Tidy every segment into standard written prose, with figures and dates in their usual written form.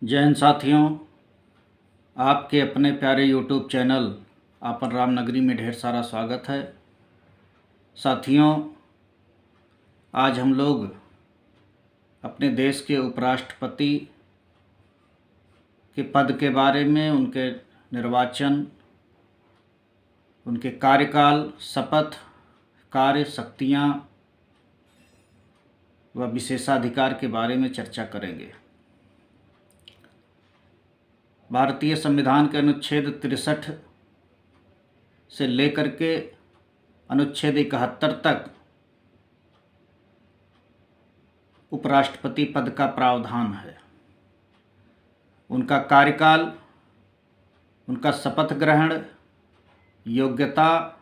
जय हिंद साथियों, आपके अपने प्यारे यूट्यूब चैनल आपन रामनगरी में ढेर सारा स्वागत है। साथियों, आज हम लोग अपने देश के उपराष्ट्रपति के पद के बारे में, उनके निर्वाचन, उनके कार्यकाल, शपथ, कार्य, शक्तियाँ व विशेषाधिकार के बारे में चर्चा करेंगे। भारतीय संविधान के अनुच्छेद 63 से लेकर के अनुच्छेद 71 तक उपराष्ट्रपति पद का प्रावधान है। उनका कार्यकाल, उनका शपथ ग्रहण, योग्यता,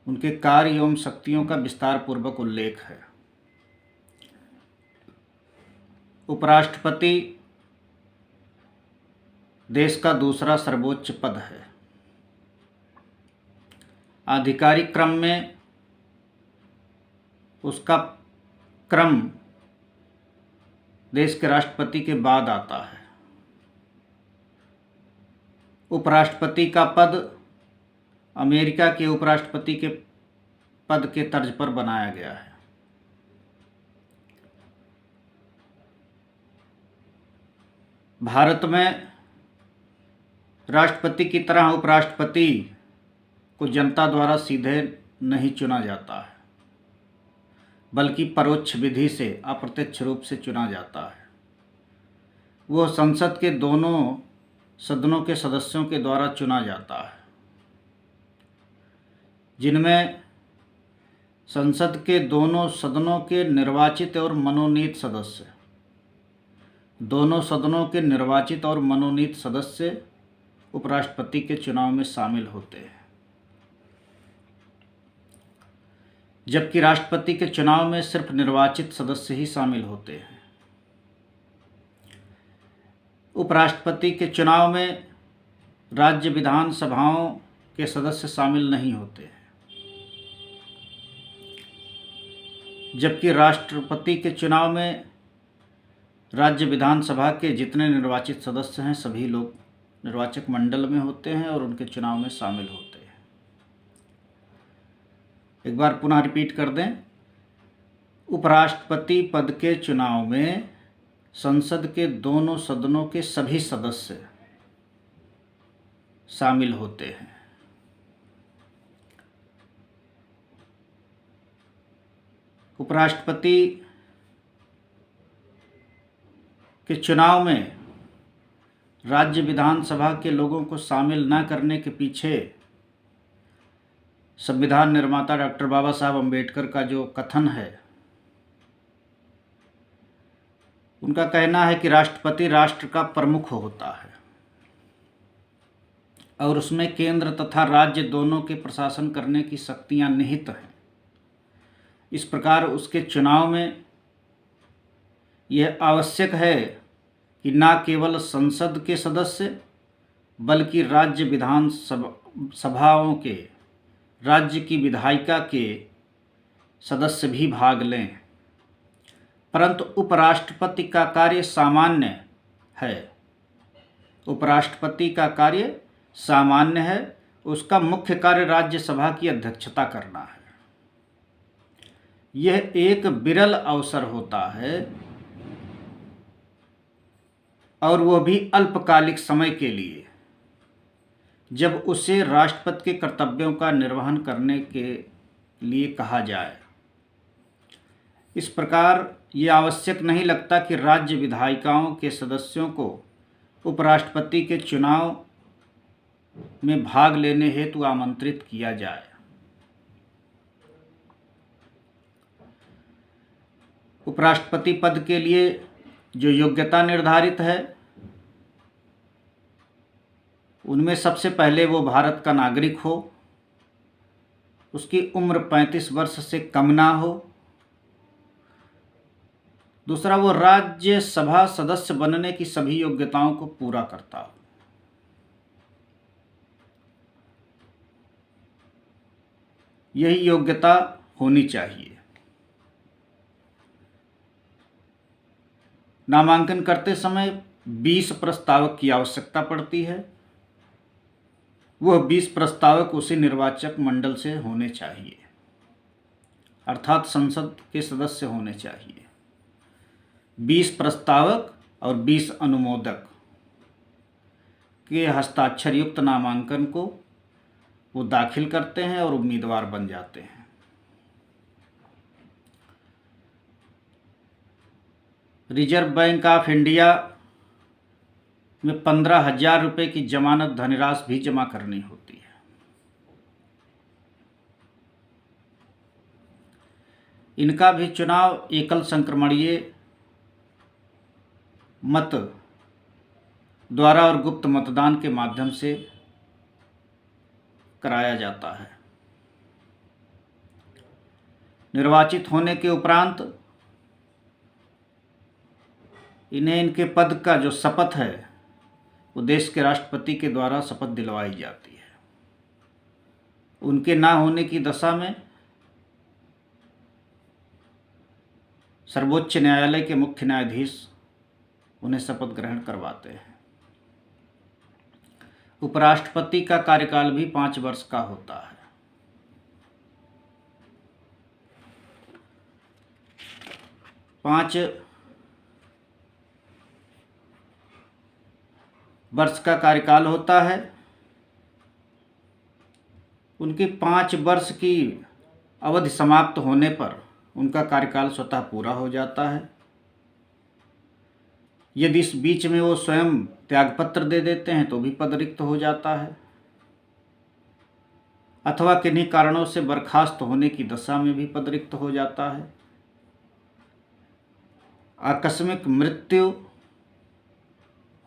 उनके कार्य एवं शक्तियों का विस्तार पूर्वक उल्लेख है। उपराष्ट्रपति देश का दूसरा सर्वोच्च पद है। आधिकारिक क्रम में उसका क्रम देश के राष्ट्रपति के बाद आता है। उपराष्ट्रपति का पद अमेरिका के उपराष्ट्रपति के पद के तर्ज पर बनाया गया है। भारत में राष्ट्रपति की तरह उपराष्ट्रपति को जनता द्वारा सीधे नहीं चुना जाता है, बल्कि परोक्ष विधि से, अप्रत्यक्ष रूप से चुना जाता है। वह संसद के दोनों सदनों के सदस्यों के द्वारा चुना जाता है, जिनमें संसद के दोनों सदनों के निर्वाचित और मनोनीत सदस्य, दोनों सदनों के निर्वाचित और मनोनीत सदस्य उपराष्ट्रपति के चुनाव में शामिल होते हैं, जबकि राष्ट्रपति के चुनाव में सिर्फ निर्वाचित सदस्य ही शामिल होते हैं। उपराष्ट्रपति के चुनाव में राज्य विधानसभाओं के सदस्य शामिल नहीं होते हैं, जबकि राष्ट्रपति के चुनाव में राज्य विधानसभा के जितने निर्वाचित सदस्य हैं सभी लोग निर्वाचक मंडल में होते हैं और उनके चुनाव में शामिल होते हैं। एक बार पुनः रिपीट कर दें, उपराष्ट्रपति पद के चुनाव में संसद के दोनों सदनों के सभी सदस्य शामिल होते हैं। उपराष्ट्रपति के चुनाव में राज्य विधानसभा के लोगों को शामिल न करने के पीछे संविधान निर्माता डॉक्टर बाबा साहब अम्बेडकर का जो कथन है, उनका कहना है कि राष्ट्रपति राष्ट्र का प्रमुख होता है और उसमें केंद्र तथा राज्य दोनों के प्रशासन करने की शक्तियां निहित हैं। इस प्रकार उसके चुनाव में यह आवश्यक है कि न केवल संसद के सदस्य बल्कि राज्य विधान सभाओं के, राज्य की विधायिका के सदस्य भी भाग लें। परंतु उपराष्ट्रपति का कार्य सामान्य है। उपराष्ट्रपति का कार्य सामान्य है। उसका मुख्य कार्य राज्यसभा की अध्यक्षता करना है। यह एक विरल अवसर होता है और वह भी अल्पकालिक समय के लिए, जब उसे राष्ट्रपति के कर्तव्यों का निर्वहन करने के लिए कहा जाए। इस प्रकार ये आवश्यक नहीं लगता कि राज्य विधायिकाओं के सदस्यों को उपराष्ट्रपति के चुनाव में भाग लेने हेतु आमंत्रित किया जाए। उपराष्ट्रपति पद के लिए जो योग्यता निर्धारित है, उनमें सबसे पहले वो भारत का नागरिक हो, उसकी उम्र 35 वर्ष से कम ना हो, दूसरा वो राज्यसभा सदस्य बनने की सभी योग्यताओं को पूरा करता हो। यही योग्यता होनी चाहिए। नामांकन करते समय 20 प्रस्तावक की आवश्यकता पड़ती है। वह 20 प्रस्तावक उसी निर्वाचक मंडल से होने चाहिए, अर्थात संसद के सदस्य होने चाहिए। 20 प्रस्तावक और 20 अनुमोदक के हस्ताक्षर युक्त नामांकन को वो दाखिल करते हैं और उम्मीदवार बन जाते हैं। रिजर्व बैंक ऑफ इंडिया में 15,000 रुपये की जमानत धनराशि भी जमा करनी होती है। इनका भी चुनाव एकल संक्रमणीय मत द्वारा और गुप्त मतदान के माध्यम से कराया जाता है। निर्वाचित होने के उपरांत इन्हें इनके पद का जो शपथ है वो देश के राष्ट्रपति के द्वारा शपथ दिलवाई जाती है। उनके ना होने की दशा में सर्वोच्च न्यायालय के मुख्य न्यायाधीश उन्हें शपथ ग्रहण करवाते हैं। उपराष्ट्रपति का कार्यकाल भी 5 वर्ष का होता है। पाँच वर्ष का कार्यकाल होता है। उनकी 5 वर्ष की अवधि समाप्त होने पर उनका कार्यकाल स्वतः पूरा हो जाता है। यदि इस बीच में वो स्वयं त्यागपत्र दे देते हैं तो भी पद रिक्त हो जाता है, अथवा किन्हीं कारणों से बर्खास्त होने की दशा में भी पद रिक्त हो जाता है। आकस्मिक मृत्यु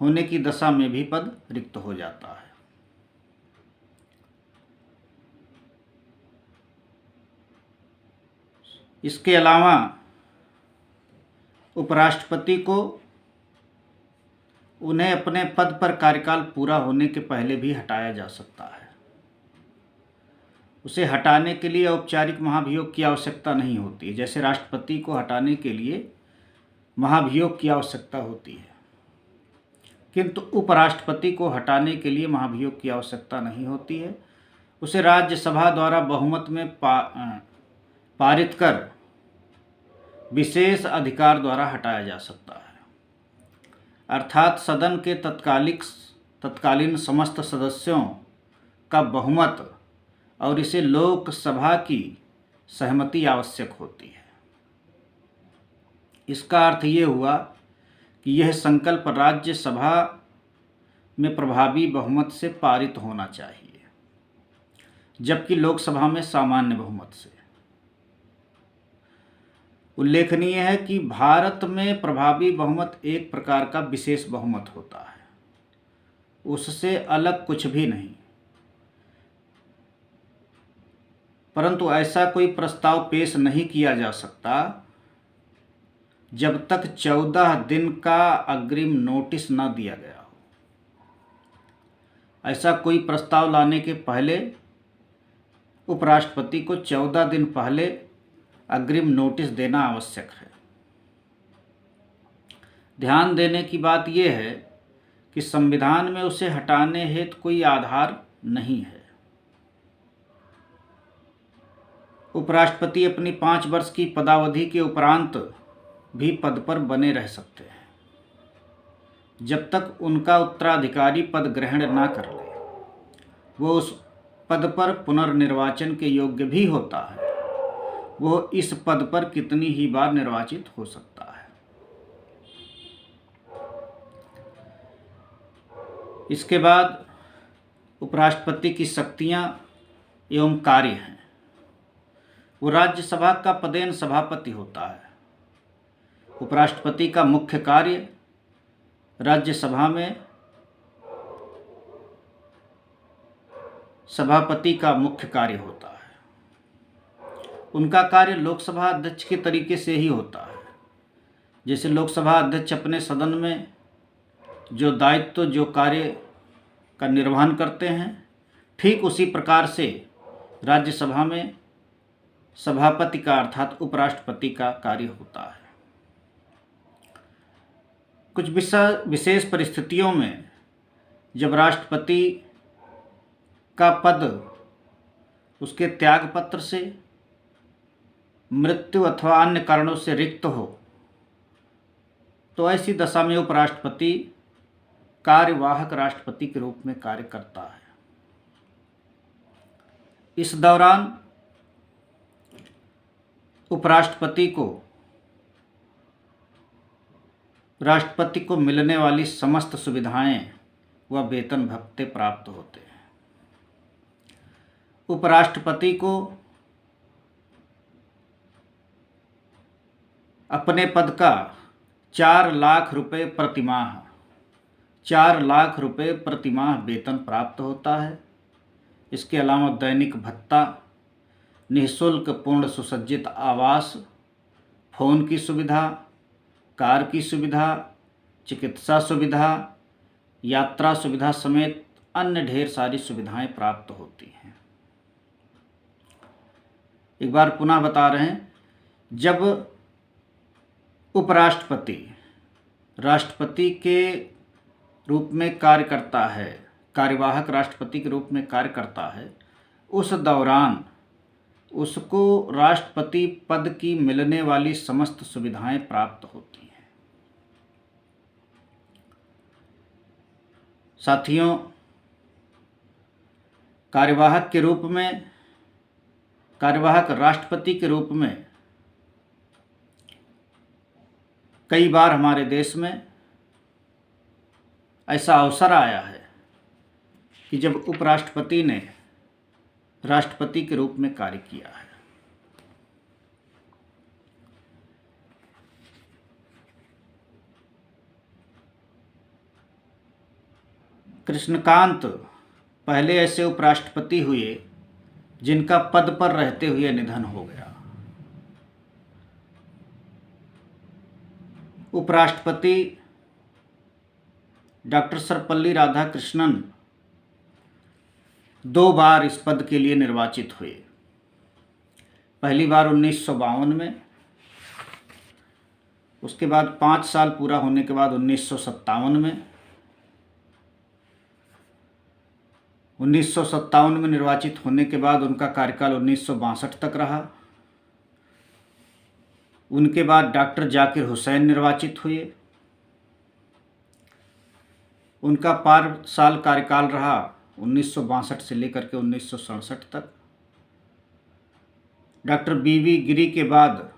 होने की दशा में भी पद रिक्त हो जाता है। इसके अलावा उपराष्ट्रपति को उन्हें अपने पद पर कार्यकाल पूरा होने के पहले भी हटाया जा सकता है। उसे हटाने के लिए औपचारिक महाभियोग की आवश्यकता नहीं होती है। जैसे राष्ट्रपति को हटाने के लिए महाभियोग की आवश्यकता होती है, किंतु उपराष्ट्रपति को हटाने के लिए महाभियोग की आवश्यकता नहीं होती है। उसे राज्यसभा द्वारा बहुमत में पारित कर विशेष अधिकार द्वारा हटाया जा सकता है, अर्थात सदन के तत्कालीन समस्त सदस्यों का बहुमत और इसे लोकसभा की सहमति आवश्यक होती है। इसका अर्थ ये हुआ कि यह संकल्प राज्यसभा में प्रभावी बहुमत से पारित होना चाहिए, जबकि लोकसभा में सामान्य बहुमत से। उल्लेखनीय है कि भारत में प्रभावी बहुमत एक प्रकार का विशेष बहुमत होता है, उससे अलग कुछ भी नहीं। परंतु ऐसा कोई प्रस्ताव पेश नहीं किया जा सकता जब तक 14 दिन का अग्रिम नोटिस न दिया गया हो। ऐसा कोई प्रस्ताव लाने के पहले उपराष्ट्रपति को 14 दिन पहले अग्रिम नोटिस देना आवश्यक है। ध्यान देने की बात यह है कि संविधान में उसे हटाने हेतु कोई आधार नहीं है। उपराष्ट्रपति अपनी 5 वर्ष की पदावधि के उपरांत भी पद पर बने रह सकते हैं, जब तक उनका उत्तराधिकारी पद ग्रहण न कर ले। वो उस पद पर पुनर्निर्वाचन के योग्य भी होता है। वो इस पद पर कितनी ही बार निर्वाचित हो सकता है। इसके बाद उपराष्ट्रपति की शक्तियां एवं कार्य हैं। वो राज्यसभा का पदेन सभापति होता है। उपराष्ट्रपति का मुख्य कार्य राज्यसभा में सभापति का मुख्य कार्य होता है। उनका कार्य लोकसभा अध्यक्ष के तरीके से ही होता है। जैसे लोकसभा अध्यक्ष अपने सदन में जो दायित्व जो कार्य का निर्वहन करते हैं, ठीक उसी प्रकार से राज्यसभा में सभापति का अर्थात उपराष्ट्रपति का कार्य होता है। कुछ विशेष परिस्थितियों में जब राष्ट्रपति का पद उसके त्यागपत्र से, मृत्यु अथवा अन्य कारणों से रिक्त हो, तो ऐसी दशा में उपराष्ट्रपति कार्यवाहक राष्ट्रपति के रूप में कार्य करता है। इस दौरान उपराष्ट्रपति को राष्ट्रपति को मिलने वाली समस्त सुविधाएं व वेतन भत्ते प्राप्त होते हैं। उपराष्ट्रपति को अपने पद का 4 लाख रुपए प्रतिमाह 4 लाख रुपए प्रतिमाह वेतन प्राप्त होता है। इसके अलावा दैनिक भत्ता, निःशुल्क पूर्ण सुसज्जित आवास, फ़ोन की सुविधा, कार की सुविधा, चिकित्सा सुविधा, यात्रा सुविधा समेत अन्य ढेर सारी सुविधाएं प्राप्त होती हैं। एक बार पुनः बता रहे हैं, जब उपराष्ट्रपति राष्ट्रपति के रूप में कार्य करता है, कार्यवाहक राष्ट्रपति के रूप में कार्य करता है, उस दौरान उसको राष्ट्रपति पद की मिलने वाली समस्त सुविधाएं प्राप्त होती हैं। साथियों, कार्यवाहक राष्ट्रपति के रूप में कई बार हमारे देश में ऐसा अवसर आया है कि जब उपराष्ट्रपति ने राष्ट्रपति के रूप में कार्य किया है। कृष्णकांत पहले ऐसे उपराष्ट्रपति हुए जिनका पद पर रहते हुए निधन हो गया। उपराष्ट्रपति डॉक्टर सर्वपल्ली राधाकृष्णन 2 बार इस पद के लिए निर्वाचित हुए। पहली बार 1952 में, उसके बाद 5 साल पूरा होने के बाद 1957 में। 1957 में निर्वाचित होने के बाद उनका कार्यकाल 1962 तक रहा। उनके बाद डॉक्टर जाकिर हुसैन निर्वाचित हुए। उनका 5 साल कार्यकाल रहा 1962 से लेकर के 1967 तक। डॉक्टर बीवी गिरी के बाद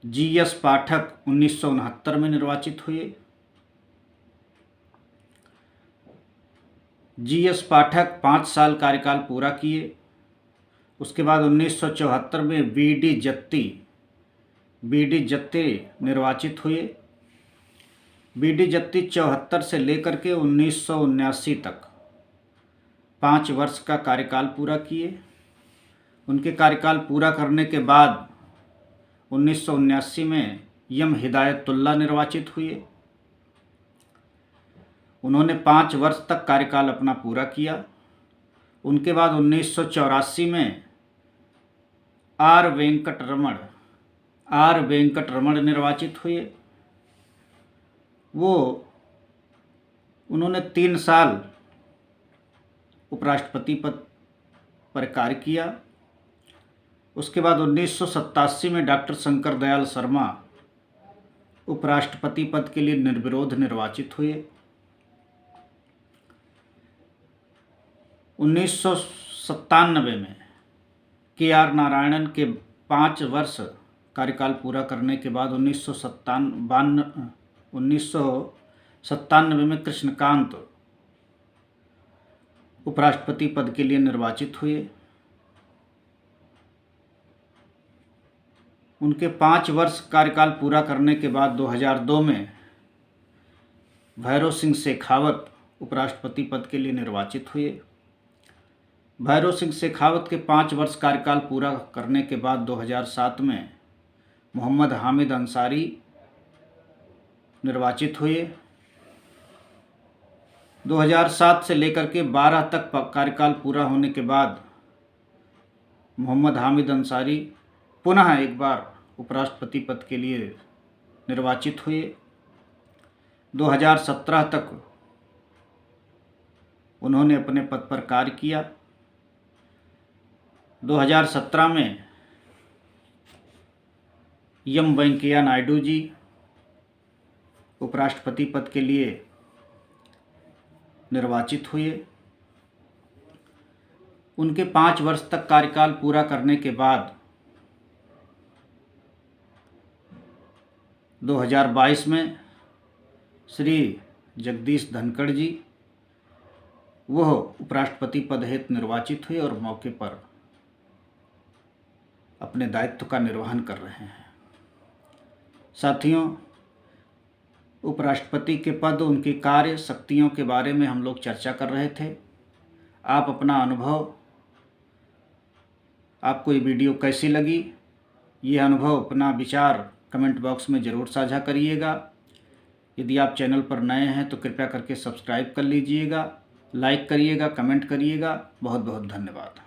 जीएस पाठक 1969 में निर्वाचित हुए। जीएस पाठक 5 साल कार्यकाल पूरा किए। उसके बाद 1974 में बीडी जत्ती निर्वाचित हुए। बीडी जत्ती 74 से लेकर के 1979 तक 5 वर्ष का कार्यकाल पूरा किए। उनके कार्यकाल पूरा करने के बाद 1979 में एम हिदायतुल्लाह निर्वाचित हुए। उन्होंने 5 वर्ष तक कार्यकाल अपना पूरा किया। उनके बाद 1984 में आर वेंकटरमण निर्वाचित हुए। उन्होंने 3 साल उपराष्ट्रपति पद पर कार्य किया। उसके बाद 1987 में डॉक्टर शंकर दयाल शर्मा उपराष्ट्रपति पद के लिए निर्विरोध निर्वाचित हुए। 1997 में के.आर. नारायणन के 5 वर्ष कार्यकाल पूरा करने के बाद 1997 में कृष्णकांत उपराष्ट्रपति पद के लिए निर्वाचित हुए। उनके 5 वर्ष कार्यकाल पूरा करने के बाद 2002 में भैरों सिंह शेखावत उपराष्ट्रपति पद के लिए निर्वाचित हुए। भैरों सिंह शेखावत के 5 वर्ष कार्यकाल पूरा करने के बाद 2007 में मोहम्मद हामिद अंसारी निर्वाचित हुए। 2007 से लेकर के 12 तक कार्यकाल पूरा होने के बाद मोहम्मद हामिद अंसारी पुनः एक बार उपराष्ट्रपति पद के लिए निर्वाचित हुए। 2017 तक उन्होंने अपने पद पर कार्य किया। 2017 में एम वेंकैया नायडू जी उपराष्ट्रपति पद के लिए निर्वाचित हुए। उनके 5 वर्ष तक कार्यकाल पूरा करने के बाद 2022 में श्री जगदीश धनखड़ जी वह उपराष्ट्रपति पद हेतु निर्वाचित हुए और मौके पर अपने दायित्व का निर्वहन कर रहे हैं। साथियों, उपराष्ट्रपति के पद, उनकी कार्य शक्तियों के बारे में हम लोग चर्चा कर रहे थे। आप अपना अनुभव, आपको ये वीडियो कैसी लगी, ये अनुभव, अपना विचार कमेंट बॉक्स में ज़रूर साझा करिएगा। यदि आप चैनल पर नए हैं तो कृपया करके सब्सक्राइब कर लीजिएगा, लाइक करिएगा, कमेंट करिएगा। बहुत बहुत धन्यवाद।